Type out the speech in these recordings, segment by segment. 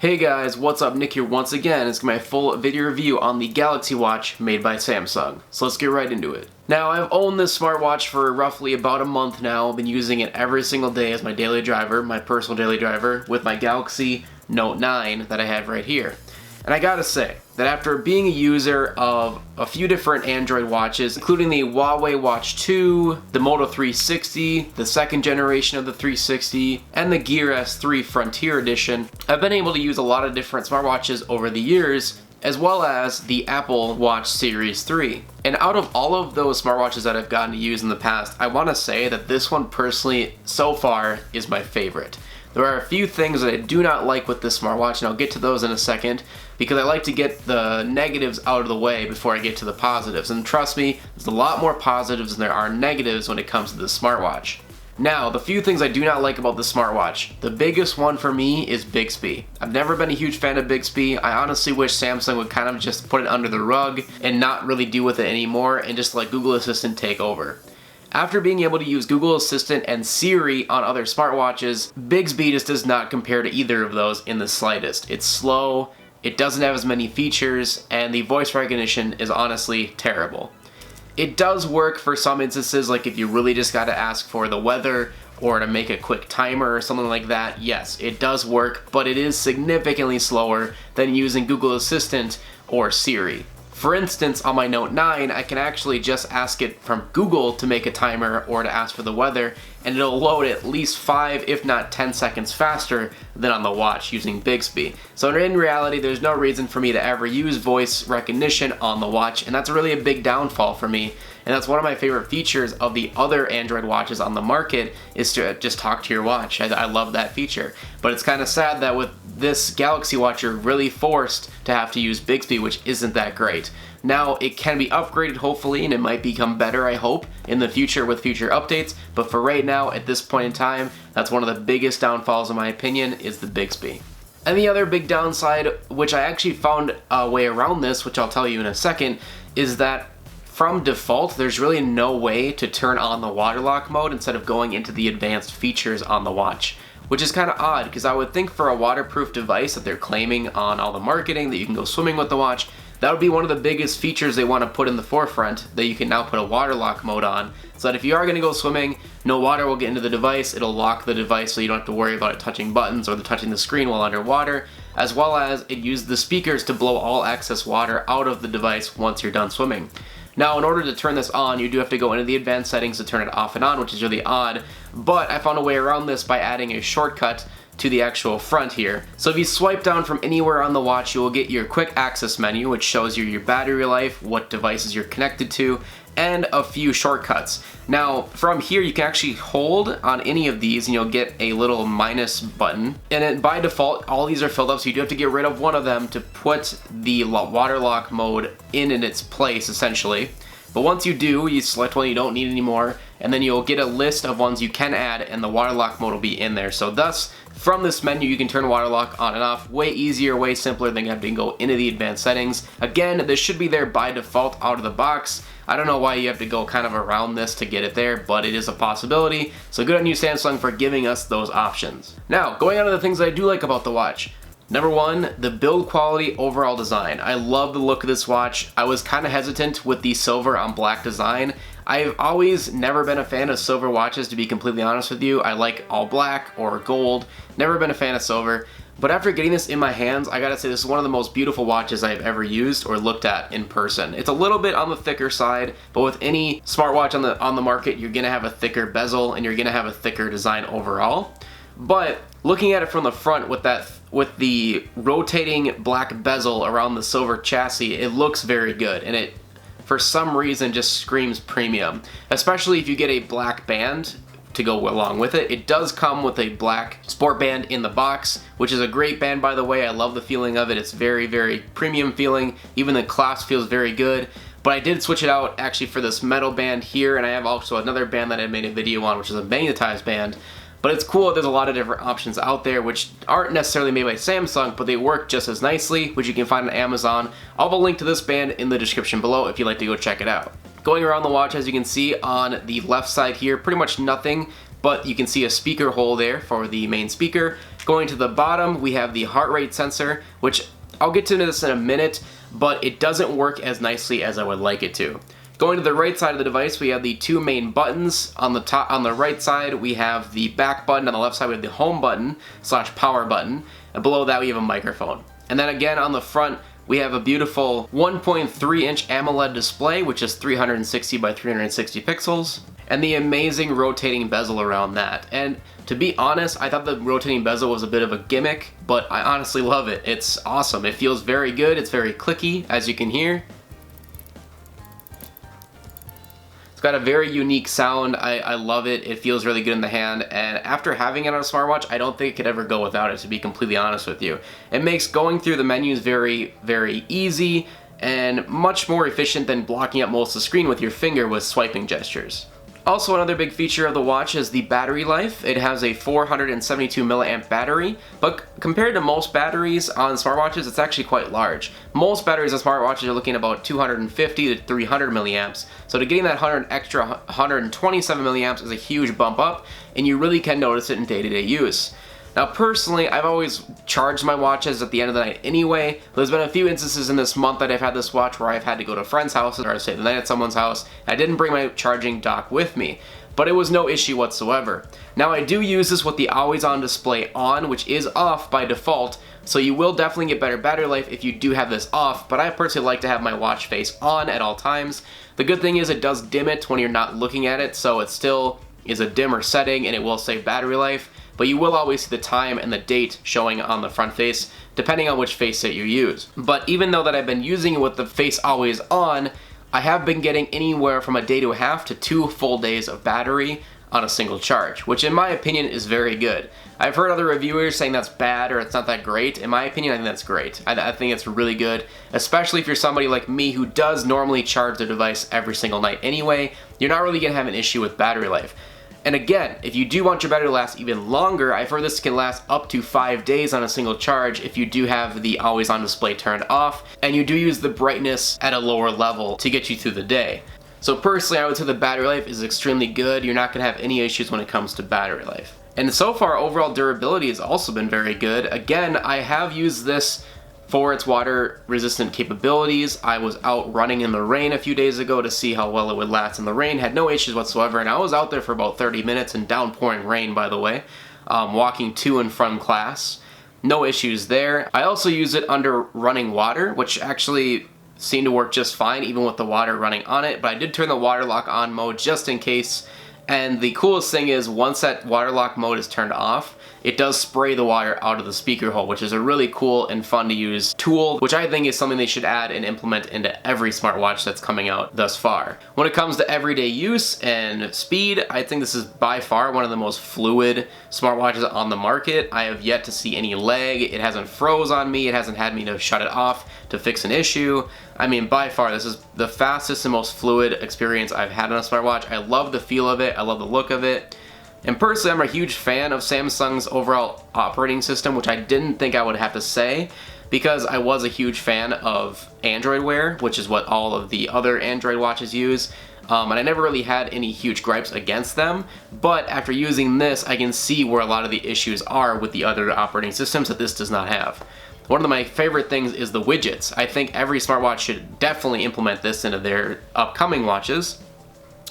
Hey guys, what's up? Nick here once again. It's my full video review on the Galaxy Watch made by Samsung. So let's get right into it. Now, I've owned this smartwatch for roughly about a month now. I've been using it every single day as my daily driver, my personal daily driver, with my Galaxy Note 9 that I have right here. And I gotta say that after being a user of a few different Android watches, including the Huawei Watch 2, the Moto 360, the second generation of the 360, and the Gear S3 Frontier Edition, I've been able to use a lot of different smartwatches over the years, as well as the Apple Watch Series 3. And out of all of those smartwatches that I've gotten to use in the past, I want to say that this one personally, so far, is my favorite. There are a few things that I do not like with this smartwatch, and I'll get to those in a second, because I like to get the negatives out of the way before I get to the positives. And trust me, there's a lot more positives than there are negatives when it comes to this smartwatch. Now, the few things I do not like about the smartwatch. The biggest one for me is Bigsby. I've never been a huge fan of Bigsby. I honestly wish Samsung would kind of just put it under the rug and not really deal with it anymore and just let Google Assistant take over. After being able to use Google Assistant and Siri on other smartwatches, Bigsby just does not compare to either of those in the slightest. It's slow, it doesn't have as many features, and the voice recognition is honestly terrible. It does work for some instances, like if you really just gotta ask for the weather or to make a quick timer or something like that. Yes, it does work, but it is significantly slower than using Google Assistant or Siri. For instance, on my Note 9, I can actually just ask it from Google to make a timer or to ask for the weather, and it'll load at least 5, if not 10 seconds faster than on the watch using Bigsby. So in reality, there's no reason for me to ever use voice recognition on the watch, and that's really a big downfall for me. And that's one of my favorite features of the other Android watches on the market, is to just talk to your watch. I love that feature. But it's kind of sad that with this Galaxy Watch, you're really forced to have to use Bigsby, which isn't that great. Now, it can be upgraded hopefully, and it might become better, I hope, in the future with future updates. But for right now, at this point in time, that's one of the biggest downfalls in my opinion, is the Bigsby. And the other big downside, which I actually found a way around this, which I'll tell you in a second, is that from default, there's really no way to turn on the water lock mode instead of going into the advanced features on the watch, which is kind of odd because I would think for a waterproof device that they're claiming on all the marketing that you can go swimming with the watch, that would be one of the biggest features they want to put in the forefront, that you can now put a water lock mode on, so that if you are going to go swimming, no water will get into the device, it'll lock the device so you don't have to worry about it touching buttons or touching the screen while underwater, as well as it uses the speakers to blow all excess water out of the device once you're done swimming. Now, in order to turn this on, you do have to go into the advanced settings to turn it off and on, which is really odd, but I found a way around this by adding a shortcut to the actual front here. So if you swipe down from anywhere on the watch, you will get your quick access menu, which shows you your battery life, what devices you're connected to, and a few shortcuts. Now, from here, you can actually hold on any of these and you'll get a little minus button. And then by default, all these are filled up, so you do have to get rid of one of them to put the water lock mode in its place, essentially. But once you do, you select one you don't need anymore, and then you'll get a list of ones you can add, and the water lock mode will be in there. So thus, from this menu, you can turn water lock on and off. Way easier, way simpler than having to go into the advanced settings. Again, this should be there by default out of the box. I don't know why you have to go kind of around this to get it there, but it is a possibility. So good on you, Samsung, for giving us those options. Now, going on to the things that I do like about the watch. Number one, the build quality, overall design. I love the look of this watch. I was kind of hesitant with the silver on black design. I've always never been a fan of silver watches, to be completely honest with you. I like all black or gold. Never been a fan of silver. But after getting this in my hands, I gotta say this is one of the most beautiful watches I've ever used or looked at in person. It's a little bit on the thicker side, but with any smartwatch on the market, you're gonna have a thicker bezel and you're gonna have a thicker design overall. But looking at it from the front with the rotating black bezel around the silver chassis, it looks very good, and it for some reason just screams premium, especially if you get a black band to go along with it. It does come with a black sport band in the box, which is a great band, by the way. I love the feeling of it. It's very, very premium feeling. Even the clasp feels very good. But I did switch it out actually for this metal band here, and I have also another band that I made a video on, which is a magnetized band. But it's cool, there's a lot of different options out there which aren't necessarily made by Samsung, but they work just as nicely, which you can find on Amazon. I'll have a link to this band in the description below if you'd like to go check it out. Going around the watch, as you can see on the left side here, pretty much nothing but you can see a speaker hole there for the main speaker. Going to the bottom, we have the heart rate sensor, which I'll get to this in a minute, but it doesn't work as nicely as I would like it to. Going to the right side of the device, we have the two main buttons. On the right side, we have the back button. On the left side, we have the home button / power button. And below that, we have a microphone. And then again, on the front, we have a beautiful 1.3-inch AMOLED display, which is 360 by 360 pixels, and the amazing rotating bezel around that. And to be honest, I thought the rotating bezel was a bit of a gimmick, but I honestly love it. It's awesome. It feels very good. It's very clicky, as you can hear. It's got a very unique sound. I love it. It feels really good in the hand, and after having it on a smartwatch, I don't think it could ever go without it, to be completely honest with you. It makes going through the menus very, very easy and much more efficient than blocking up most of the screen with your finger with swiping gestures. Also, another big feature of the watch is the battery life. It has a 472 milliamp battery, but compared to most batteries on smartwatches, it's actually quite large. Most batteries on smartwatches are looking at about 250 to 300 milliamps, so to getting that 127 milliamps is a huge bump up, and you really can notice it in day-to-day use. Now personally, I've always charged my watches at the end of the night anyway. There's been a few instances in this month that I've had this watch where I've had to go to friends' houses or stay the night at someone's house. I didn't bring my charging dock with me, but it was no issue whatsoever. Now I do use this with the always on display on, which is off by default, so you will definitely get better battery life if you do have this off, but I personally like to have my watch face on at all times. The good thing is it does dim it when you're not looking at it, so it still is a dimmer setting and it will save battery life. But you will always see the time and the date showing on the front face, depending on which face set you use. But even though that I've been using it with the face always on, I have been getting anywhere from a day to a half to 2 full days of battery on a single charge, which in my opinion is very good. I've heard other reviewers saying that's bad or it's not that great. In my opinion, I think that's great. I think it's really good, especially if you're somebody like me who does normally charge their device every single night anyway. You're not really gonna have an issue with battery life. And again, if you do want your battery to last even longer, I've heard this can last up to 5 days on a single charge if you do have the always on display turned off, and you do use the brightness at a lower level to get you through the day. So personally, I would say the battery life is extremely good. You're not gonna have any issues when it comes to battery life. And so far, overall durability has also been very good. Again, I have used this for its water resistant capabilities. I was out running in the rain a few days ago to see how well it would last in the rain, had no issues whatsoever, and I was out there for about 30 minutes in downpouring rain, by the way, walking to and from class. No issues there. I also use it under running water, which actually seemed to work just fine even with the water running on it, but I did turn the water lock on mode just in case. And the coolest thing is, once that water lock mode is turned off, it does spray the water out of the speaker hole, which is a really cool and fun to use tool, which I think is something they should add and implement into every smartwatch that's coming out thus far. When it comes to everyday use and speed, I think this is by far one of the most fluid smartwatches on the market. I have yet to see any lag. It hasn't froze on me. It hasn't had me to shut it off to fix an issue. I mean, by far, this is the fastest and most fluid experience I've had on a smartwatch. I love the feel of it. I love the look of it. And personally, I'm a huge fan of Samsung's overall operating system, which I didn't think I would have to say, because I was a huge fan of Android Wear, which is what all of the other Android watches use. And I never really had any huge gripes against them, but after using this, I can see where a lot of the issues are with the other operating systems that this does not have. One of my favorite things is the widgets. I think every smartwatch should definitely implement this into their upcoming watches,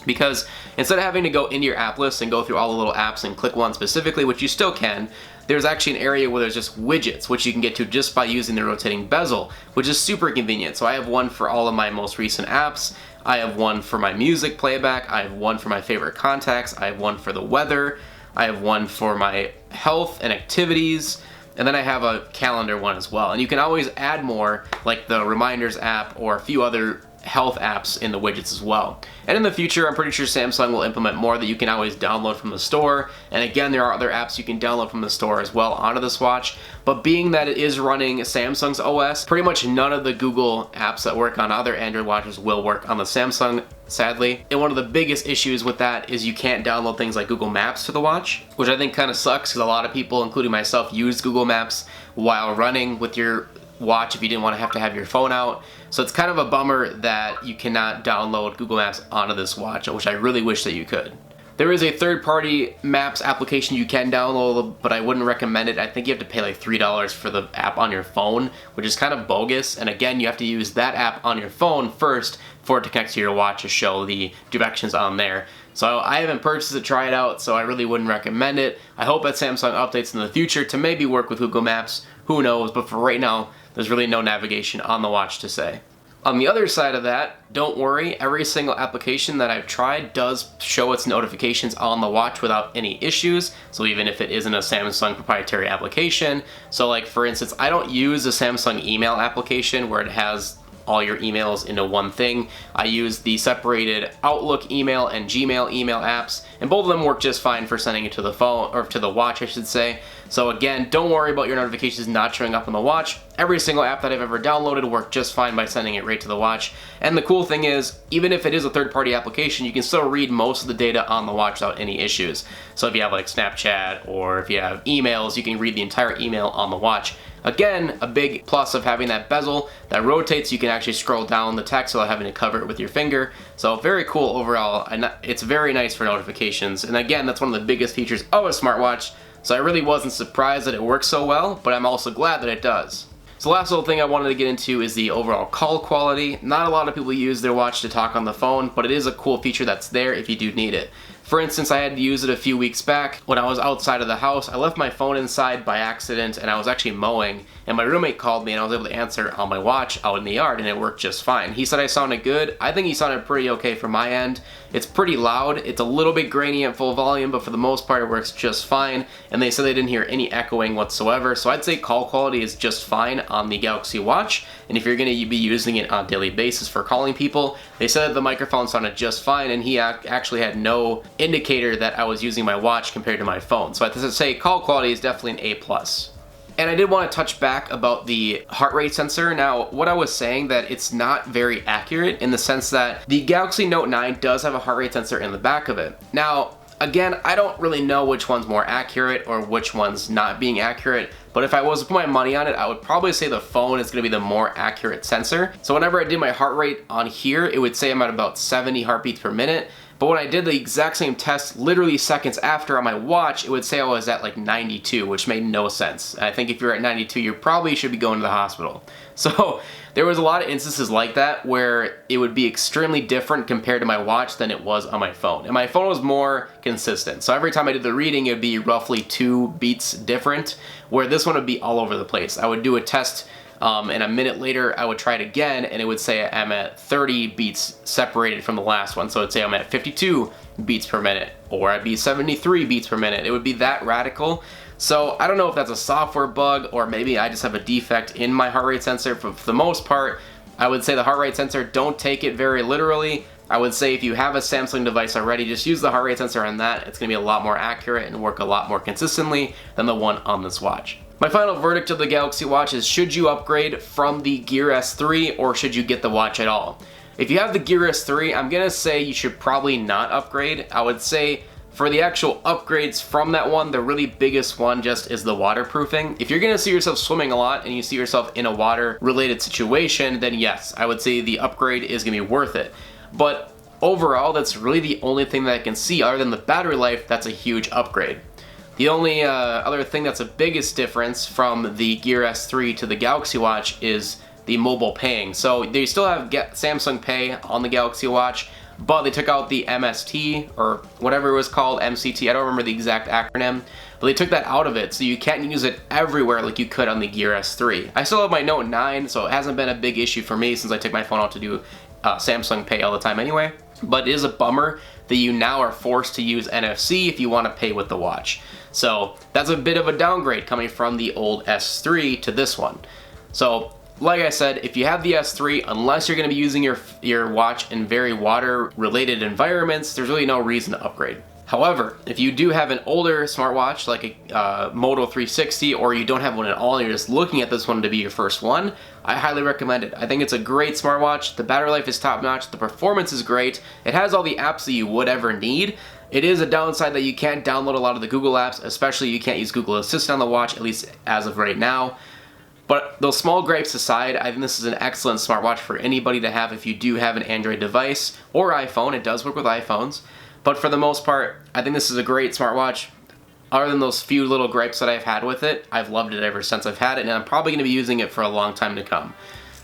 because instead of having to go into your app list and go through all the little apps and click one specifically, which you still can, there's actually an area where there's just widgets, which you can get to just by using the rotating bezel, which is super convenient. So I have one for all of my most recent apps, I have one for my music playback, I have one for my favorite contacts, I have one for the weather, I have one for my health and activities, and then I have a calendar one as well. And you can always add more, like the reminders app or a few other health apps in the widgets as well. And in the future, I'm pretty sure Samsung will implement more that you can always download from the store. And again, there are other apps you can download from the store as well onto this watch. But being that it is running Samsung's OS, pretty much none of the Google apps that work on other Android watches will work on the Samsung, sadly. And one of the biggest issues with that is you can't download things like Google Maps to the watch, which I think kind of sucks because a lot of people, including myself, use Google Maps while running with your watch if you didn't want to have your phone out. So it's kind of a bummer that you cannot download Google Maps onto this watch, which I really wish that you could. There is a third-party maps application you can download, but I wouldn't recommend it. I think you have to pay like $3 for the app on your phone, which is kind of bogus. And again, you have to use that app on your phone first for it to connect to your watch to show the directions on there. So I haven't purchased it to try it out, so I really wouldn't recommend it. I hope that Samsung updates in the future to maybe work with Google Maps. Who knows? But for right now, there's really no navigation on the watch to say. On the other side of that, don't worry, every single application that I've tried does show its notifications on the watch without any issues, so even if it isn't a Samsung proprietary application. So like for instance, I don't use the Samsung email application where it has all your emails into one thing. I use the separated Outlook email and Gmail email apps, and both of them work just fine for sending it to the phone, or to the watch I should say. So again, don't worry about your notifications not showing up on the watch. Every single app that I've ever downloaded worked just fine by sending it right to the watch. And the cool thing is, even if it is a third-party application, you can still read most of the data on the watch without any issues. So if you have like Snapchat or if you have emails, you can read the entire email on the watch. Again, a big plus of having that bezel that rotates, you can actually scroll down the text without having to cover it with your finger. So very cool overall, and it's very nice for notifications. And again, that's one of the biggest features of a smartwatch. So I really wasn't surprised that it works so well, but I'm also glad that it does. So the last little thing I wanted to get into is the overall call quality. Not a lot of people use their watch to talk on the phone, but it is a cool feature that's there if you do need it. For instance, I had to use it a few weeks back when I was outside of the house. I left my phone inside by accident and I was actually mowing, and my roommate called me and I was able to answer on my watch out in the yard, and it worked just fine. He said I sounded good. I think he sounded pretty okay from my end. It's pretty loud. It's a little bit grainy at full volume, but for the most part it works just fine, and they said they didn't hear any echoing whatsoever. So I'd say call quality is just fine on the Galaxy Watch, and if you're going to be using it on a daily basis for calling people, they said that the microphone sounded just fine, and he actually had no indicator that I was using my watch compared to my phone. So I'd say call quality is definitely an A+. And I did want to touch back about the heart rate sensor. Now, what I was saying, that it's not very accurate in the sense that the Galaxy Note 9 does have a heart rate sensor in the back of it. Now, again, I don't really know which one's more accurate or which one's not being accurate, but if I was to put my money on it, I would probably say the phone is going to be the more accurate sensor. So whenever I did my heart rate on here, it would say I'm at about 70 heartbeats per minute. But when I did the exact same test literally seconds after on my watch, it would say I was at like 92, which made no sense. I think if you're at 92, you probably should be going to the hospital. So there was a lot of instances like that where it would be extremely different compared to my watch than it was on my phone. And my phone was more consistent. So every time I did the reading, it would be roughly 2 beats different, where this one would be all over the place. I would do a test and a minute later I would try it again and it would say I'm at 30 beats separated from the last one. So it'd say I'm at 52 beats per minute, or I'd be 73 beats per minute. It would be that radical. So I don't know if that's a software bug or maybe I just have a defect in my heart rate sensor. For the most part, I would say the heart rate sensor, don't take it very literally. I would say if you have a Samsung device already, just use the heart rate sensor on that. It's going to be a lot more accurate and work a lot more consistently than the one on this watch. My final verdict of the Galaxy Watch is, should you upgrade from the Gear S3 or should you get the watch at all? If you have the Gear S3, I'm going to say you should probably not upgrade. I would say for the actual upgrades from that one, the really biggest one just is the waterproofing. If you're going to see yourself swimming a lot and you see yourself in a water-related situation, then yes, I would say the upgrade is going to be worth it. But overall, that's really the only thing that I can see other than the battery life that's a huge upgrade. The only other thing that's a biggest difference from the Gear S3 to the Galaxy Watch is the mobile paying. So they still have Samsung Pay on the Galaxy Watch, but they took out the MST, or whatever it was called, MCT, I don't remember the exact acronym, but they took that out of it, so you can't use it everywhere like you could on the Gear S3. I still have my Note 9, so it hasn't been a big issue for me since I take my phone out to do Samsung Pay all the time anyway, but it is a bummer that you now are forced to use NFC if you want to pay with the watch. So that's a bit of a downgrade coming from the old S3 to this one. So like I said, if you have the S3, unless you're going to be using your watch in very water-related environments, there's really no reason to upgrade. However, if you do have an older smartwatch like a Moto 360, or you don't have one at all and you're just looking at this one to be your first one, I highly recommend it. I think it's a great smartwatch. The battery life is top-notch, the performance is great, it has all the apps that you would ever need. It is a downside that you can't download a lot of the Google apps, especially you can't use Google Assistant on the watch, at least as of right now. But those small gripes aside, I think this is an excellent smartwatch for anybody to have if you do have an Android device or iPhone. It does work with iPhones. But for the most part, I think this is a great smartwatch. Other than those few little gripes that I've had with it, I've loved it ever since I've had it, and I'm probably going to be using it for a long time to come.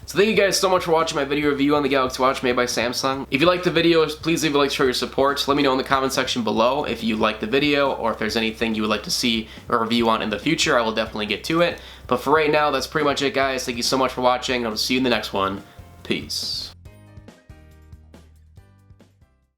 So thank you guys so much for watching my video review on the Galaxy Watch made by Samsung. If you liked the video, please leave a like to show your support. Let me know in the comment section below if you liked the video or if there's anything you would like to see a review on in the future. I will definitely get to it. But for right now, that's pretty much it, guys. Thank you so much for watching, and I'll see you in the next one. Peace.